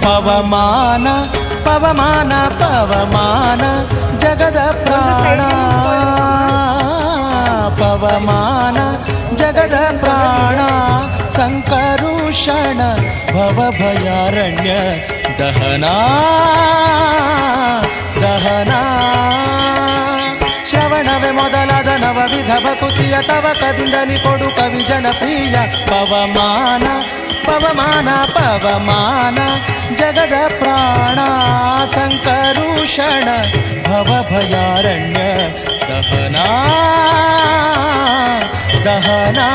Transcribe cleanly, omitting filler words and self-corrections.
ಪವಮಾನ ಪವಮಾನ ಪವಮಾನ ಜಗದ ಪ್ರಾಣ ಪವಮಾನ ಜಗದ ಪ್ರಾಣ ಸಂಕರುಷಣ ಭವಭಯಾರಣ್ಯ ದಹನಾ ದಹನಾ ಶ್ರವಣವೇ ಮೊದಲಾದ ನವವಿಧ ಭಕುತಿಯ ತವಕದಿಂದಲಿ ಕೊಡು ಕವಿ ಜನಪ್ರಿಯ ಪವಮಾನ ಪವಮಾನ ಪವಮಾನ ಜಗದ ಪ್ರಾಣ ಸಂಕರುಷಣ ಭವಭಯಾರಣ್ಯ ದಹನಾ ದಹನಾ